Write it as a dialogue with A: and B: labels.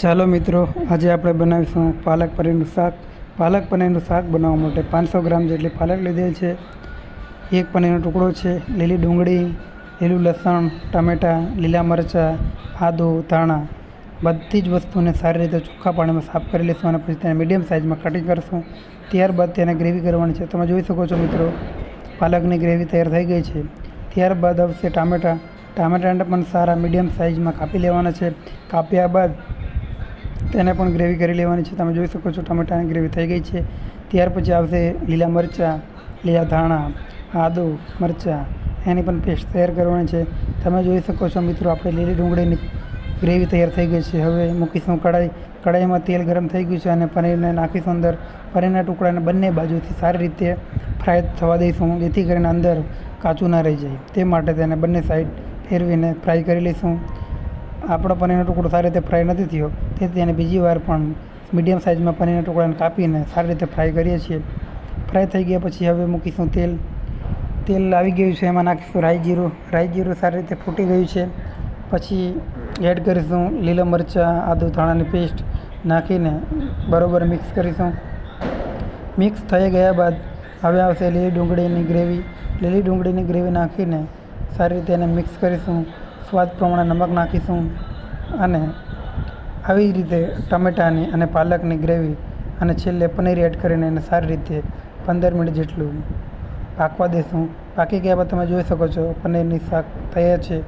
A: ચાલો મિત્રો, આજે આપણે બનાવીશું પાલક પનીરનું શાક. પાલક પનીરનું શાક બનાવવા માટે 500 ગ્રામ જેટલી પાલક લીધેલ છે, એક પનીરનો ટુકડો છે, લીલી ડુંગળી, લીલું લસણ, ટામેટાં, લીલા મરચાં, આદું, ધાણા, બધી જ વસ્તુને સારી રીતે ચોખ્ખા પાણીમાં સાફ કરી લઈશું અને પછી તેને મીડિયમ સાઇઝમાં કટિંગ કરીશું. ત્યારબાદ તેને ગ્રેવી કરવાની છે. તમે જોઈ શકો છો મિત્રો, પાલકની ગ્રેવી તૈયાર થઈ ગઈ છે. ત્યારબાદ આવશે ટામેટાને પણ સારા મીડિયમ સાઇઝમાં કાપી લેવાના છે. કાપ્યા બાદ તેને પણ ગ્રેવી કરી લેવાની છે. તમે જોઈ શકો છો ટામેટાની ગ્રેવી થઈ ગઈ છે. ત્યાર પછી આવશે લીલા મરચાં, લીલા ધાણા, આદું, મરચાં, એની પણ પેસ્ટ તૈયાર કરવાની છે. તમે જોઈ શકો છો મિત્રો, આપણે લીલી ડુંગળીની ગ્રેવી તૈયાર થઈ ગઈ છે. હવે મૂકીશું કઢાઈમાં તેલ ગરમ થઈ ગયું છે અને પનીરને નાખીશું અંદર. પનીરના ટુકડાને બંને બાજુથી સારી રીતે ફ્રાય થવા દઈશું, જેથી કરીને અંદર કાચું ના રહી જાય. તે માટે તેને બંને સાઈડ ફેરવીને ફ્રાય કરી લઈશું. આપણો પનીરનો ટુકડો સારી રીતે ફ્રાય નથી થયો, તેથી તેને બીજી વાર પણ મીડિયમ સાઇઝમાં પનીરના ટુકડાને કાપીને સારી રીતે ફ્રાય કરીએ છીએ. ફ્રાય થઈ ગયા પછી હવે મૂકીશું તેલ આવી ગયું છે, એમાં નાખીશું રાઈ જીરું સારી રીતે ફૂટી ગયું છે. પછી એડ કરીશું લીલા મરચાં, આદું, ધાણાની પેસ્ટ નાખીને બરાબર મિક્સ કરીશું. મિક્સ થઈ ગયા બાદ હવે આવશે લીલી ડુંગળીની ગ્રેવી નાખીને સારી રીતે એને મિક્સ કરીશું. સ્વાદ પ્રમાણે નમક નાખીશું અને આવી રીતે ટમેટાની અને પાલકની ગ્રેવી અને છેલ્લે પનીર એડ કરીને એને સારી રીતે 15 મિનિટ જેટલું પાકવા દઈશું. પાકી ગયા બાદ તમે જોઈ શકો છો પનીરની શાક તૈયાર છે.